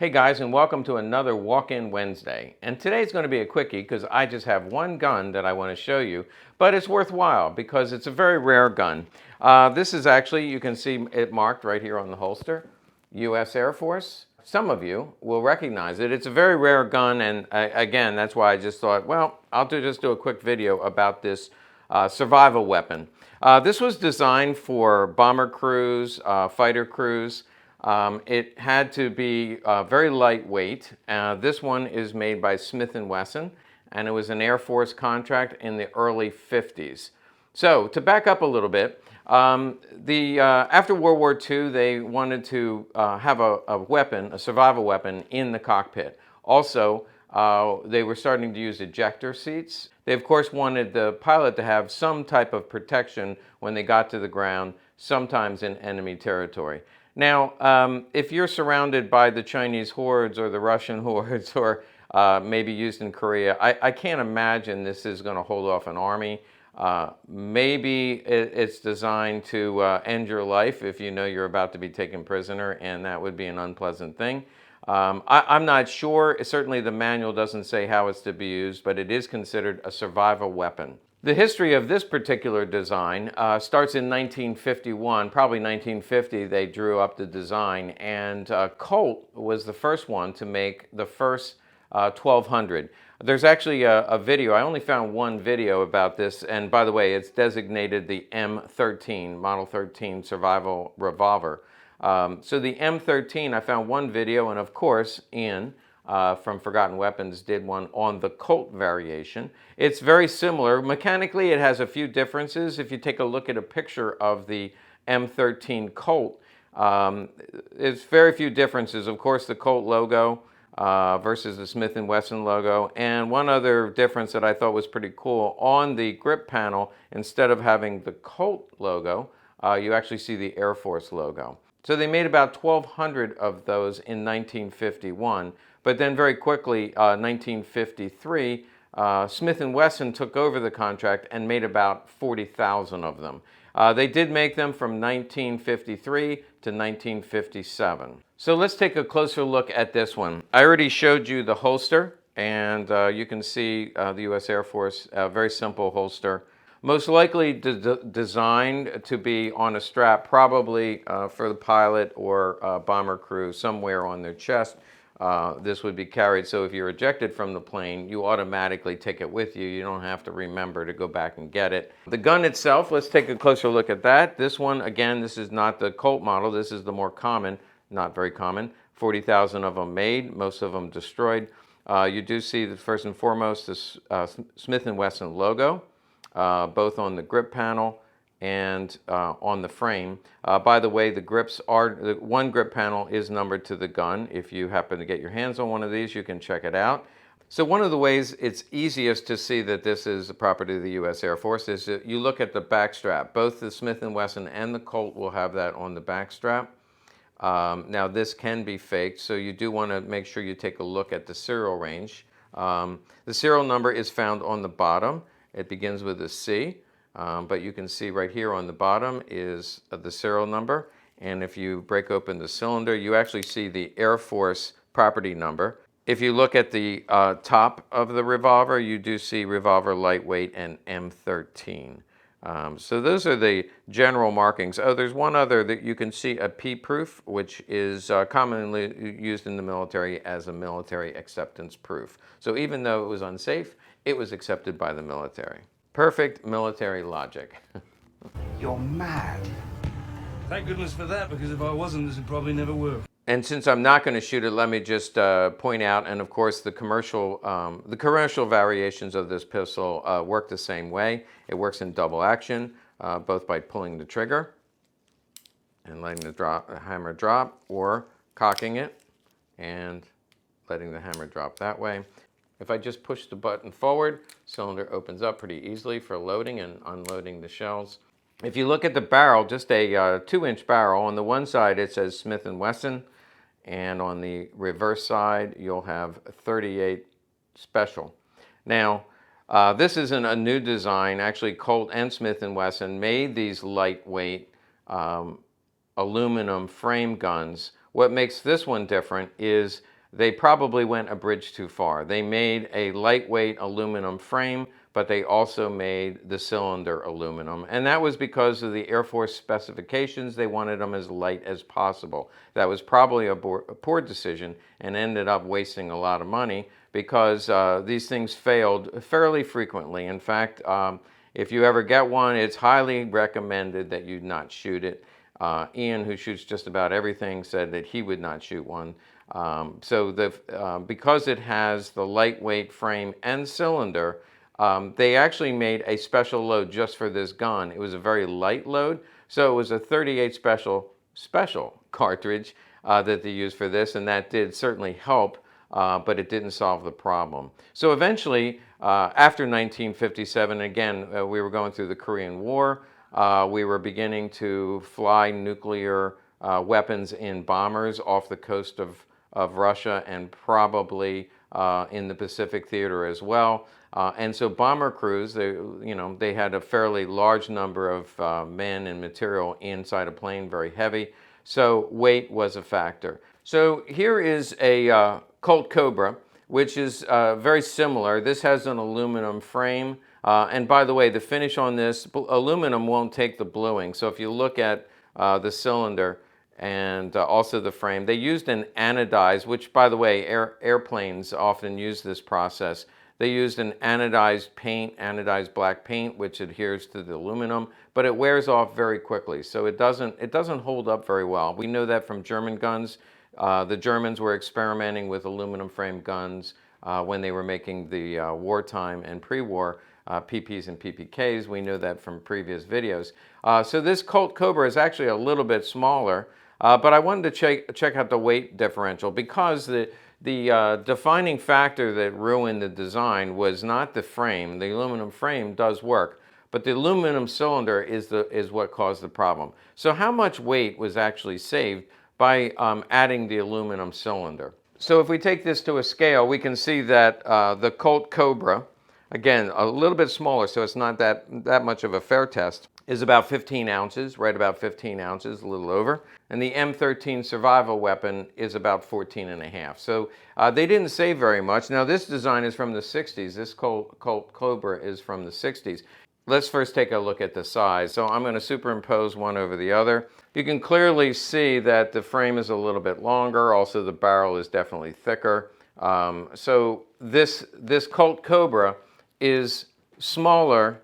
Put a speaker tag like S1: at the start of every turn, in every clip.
S1: Hey guys, and welcome to another Walk-In Wednesday. And today's going to be a quickie because I just have one gun that I want to show you, but it's worthwhile because it's a very rare gun. This is actually, you can see it marked right here on the holster, U.S. Air Force. Some of you will recognize it. It's a very rare gun, and again, that's why I just thought, well, I'll just do a quick video about this survival weapon. This was designed for bomber crews, fighter crews. It had to be very lightweight. This one is made by Smith & Wesson, and it was an Air Force contract in the early 50s. So to back up a little bit, after World War II, they wanted to have a weapon, a survival weapon, in the cockpit. Also, they were starting to use ejector seats. They, of course, wanted the pilot to have some type of protection when they got to the ground, sometimes in enemy territory. Now, if you're surrounded by the Chinese hordes or the Russian hordes or maybe used in Korea, I can't imagine this is going to hold off an army. Maybe it's designed to end your life if you know you're about to be taken prisoner, and that would be an unpleasant thing. I'm not sure. Certainly the manual doesn't say how it's to be used, but it is considered a survival weapon. The history of this particular design starts in 1951, probably 1950 they drew up the design, and Colt was the first one to make the first 1200. There's actually a video, I only found one video about this, and by the way, it's designated the M13, Model 13 Survival Revolver. So the M13, I found one video, and of course, Ian from Forgotten Weapons did one on the Colt variation. It's very similar. Mechanically, it has a few differences. If you take a look at a picture of the M13 Colt, it's very few differences. Of course, the Colt logo versus the Smith & Wesson logo. And one other difference that I thought was pretty cool, on the grip panel, instead of having the Colt logo, you actually see the Air Force logo. So they made about 1,200 of those in 1951. But then very quickly, 1953, Smith & Wesson took over the contract and made about 40,000 of them. They did make them from 1953 to 1957. So let's take a closer look at this one. I already showed you the holster, and you can see the U.S. Air Force, very simple holster. Most likely designed to be on a strap, probably for the pilot or bomber crew, somewhere on their chest. This would be carried, so if you're ejected from the plane, you automatically take it with you. You don't have to remember to go back and get it. The gun itself, let's take a closer look at that. This one, again, this is not the Colt model. This is the more common, not very common. 40,000 of them made, most of them destroyed. You do see, that first and foremost, this Smith & Wesson logo, both on the grip panel and on the frame. By the way, the grips are, one grip panel is numbered to the gun. If you happen to get your hands on one of these, you can check it out. So one of the ways it's easiest to see that this is the property of the U.S. Air Force is that you look at the back strap. Both the Smith & Wesson and the Colt will have that on the back strap. Now this can be faked, so you do want to make sure you take a look at the serial range. The serial number is found on the bottom. It begins with a C. But you can see right here on the bottom is the serial number, and if you break open the cylinder, you actually see the Air Force property number. If you look at the top of the revolver, you do see Revolver Lightweight and M13. So those are the general markings. Oh, there's one other that you can see, a P-proof, which is commonly used in the military as a military acceptance proof. So even though it was unsafe, it was accepted by the military. Perfect military logic.
S2: You're mad.
S3: Thank goodness for that, because if I wasn't, this would probably never work.
S1: And since I'm not going to shoot it, let me just point out, and of course the commercial variations of this pistol work the same way. It works in double action, both by pulling the trigger and letting the hammer drop, or cocking it and letting the hammer drop that way. If I just push the button forward, cylinder opens up pretty easily for loading and unloading the shells. If you look at the barrel, just a 2-inch barrel, on the one side it says Smith & Wesson, and on the reverse side you'll have 38 Special. Now, this isn't a new design. Actually, Colt and Smith & Wesson made these lightweight aluminum frame guns What makes this one different is they probably went a bridge too far. They made a lightweight aluminum frame, but they also made the cylinder aluminum. And that was because of the Air Force specifications. They wanted them as light as possible. That was probably a poor decision and ended up wasting a lot of money because these things failed fairly frequently. In fact, if you ever get one, it's highly recommended that you not shoot it. Ian, who shoots just about everything, said that he would not shoot one. Because it has the lightweight frame and cylinder, they actually made a special load just for this gun. It was a very light load, so it was a 38 special cartridge that they used for this, and that did certainly help, but it didn't solve the problem. So eventually, after 1957, again, we were going through the Korean War. We were beginning to fly nuclear weapons in bombers off the coast of Russia and probably in the Pacific theater as well. And so bomber crews, they had a fairly large number of men and material inside a plane, very heavy. So weight was a factor. So here is a Colt Cobra, which is very similar. This has an aluminum frame. And by the way, the finish on this, aluminum won't take the bluing. So if you look at the cylinder and also the frame, they used an anodized, which by the way, airplanes often use this process. They used an anodized paint, anodized black paint, which adheres to the aluminum, but it wears off very quickly. So it doesn't hold up very well. We know that from German guns. The Germans were experimenting with aluminum frame guns when they were making the wartime and pre-war PPs and PPKs. We know that from previous videos. So this Colt Cobra is actually a little bit smaller, but I wanted to check out the weight differential because the defining factor that ruined the design was not the frame. The aluminum frame does work, but the aluminum cylinder is what caused the problem. So how much weight was actually saved by adding the aluminum cylinder? So if we take this to a scale, we can see that the Colt Cobra, again, a little bit smaller, so it's not that much of a fair test, is about 15 ounces, right about 15 ounces, a little over. And the M13 survival weapon is about 14 and a half. So they didn't save very much. Now this design is from the 60s. This Colt Cobra is from the 60s. Let's first take a look at the size. So I'm going to superimpose one over the other. You can clearly see that the frame is a little bit longer. Also the barrel is definitely thicker. So this Colt Cobra is smaller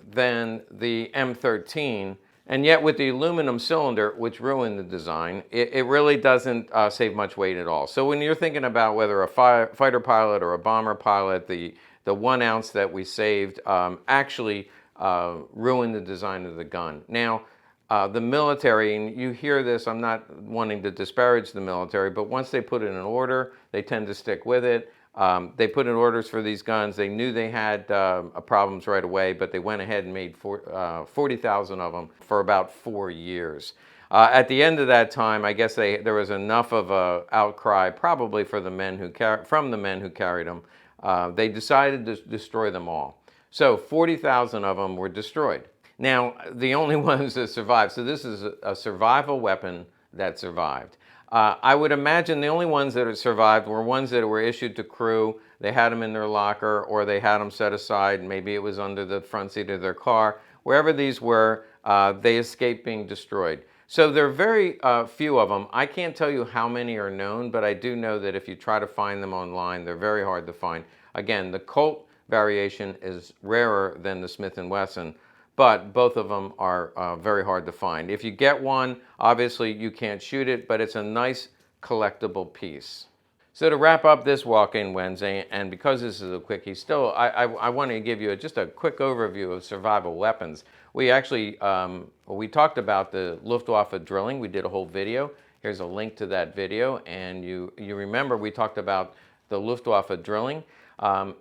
S1: than the M13, and yet with the aluminum cylinder, which ruined the design, it really doesn't save much weight at all. So when you're thinking about whether a fighter pilot or a bomber pilot, the 1 ounce that we saved actually ruined the design of the gun. Now, the military, and you hear this, I'm not wanting to disparage the military, but once they put in an order, they tend to stick with it. They put in orders for these guns. They knew they had problems right away, but they went ahead and made 40,000 of them for about 4 years. At the end of that time, I guess there was enough of an outcry, probably for the men who from the men who carried them. They decided to destroy them all. So 40,000 of them were destroyed. Now, the only ones that survived, so this is a survival weapon that survived. I would imagine the only ones that had survived were ones that were issued to crew. They had them in their locker, or they had them set aside. Maybe it was under the front seat of their car. Wherever these were, they escaped being destroyed. So there are very few of them. I can't tell you how many are known, but I do know that if you try to find them online, they're very hard to find. Again, the Colt variation is rarer than the Smith & Wesson, but both of them are very hard to find. If you get one, obviously you can't shoot it, but it's a nice collectible piece. So to wrap up this Walk-In Wednesday, and because this is a quickie, still I want to give you just a quick overview of survival weapons. We actually, we talked about the Luftwaffe drilling. We did a whole video. Here's a link to that video, and you remember we talked about the Luftwaffe drilling.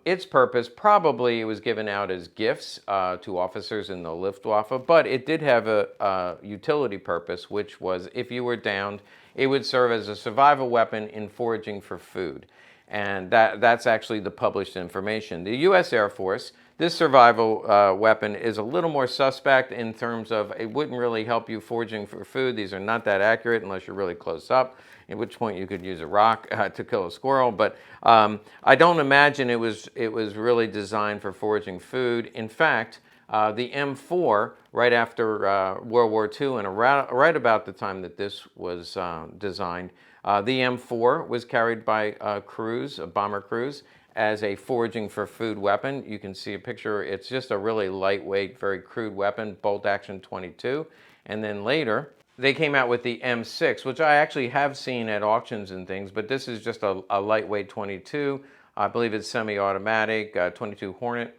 S1: Its purpose, probably it was given out as gifts to officers in the Luftwaffe, but it did have a utility purpose, which was if you were downed, it would serve as a survival weapon in foraging for food. And that's actually the published information. The U.S. Air Force, this survival weapon is a little more suspect in terms of it wouldn't really help you foraging for food. These are not that accurate unless you're really close up. at which point you could use a rock to kill a squirrel. But I don't imagine it was really designed for foraging food. In fact, the M4, right after World War II and right about the time that this was designed, the M4 was carried by crews, bomber crews, as a foraging for food weapon. You can see a picture. It's just a really lightweight, very crude weapon, bolt action 22. And then later, they came out with the M6, which I actually have seen at auctions and things, but this is just a lightweight 22. I believe it's semi-automatic, 22 Hornet.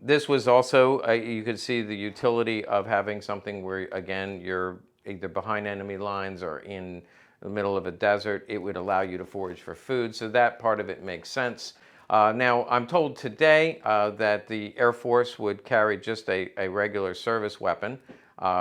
S1: This was also, you could see the utility of having something where, again, you're either behind enemy lines or in the middle of a desert. It would allow you to forage for food, so that part of it makes sense. Now, I'm told today that the Air Force would carry just a regular service weapon,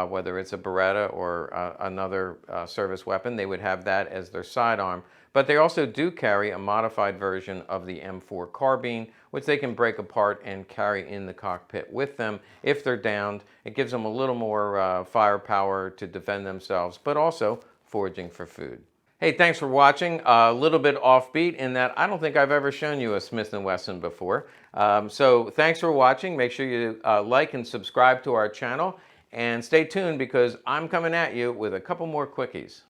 S1: whether it's a Beretta or another service weapon. They would have that as their sidearm. But they also do carry a modified version of the M4 carbine, which they can break apart and carry in the cockpit with them if they're downed. It gives them a little more firepower to defend themselves, but also foraging for food. Hey, thanks for watching. A little bit offbeat in that I don't think I've ever shown you a Smith & Wesson before. So thanks for watching. Make sure you like and subscribe to our channel. And stay tuned because I'm coming at you with a couple more quickies.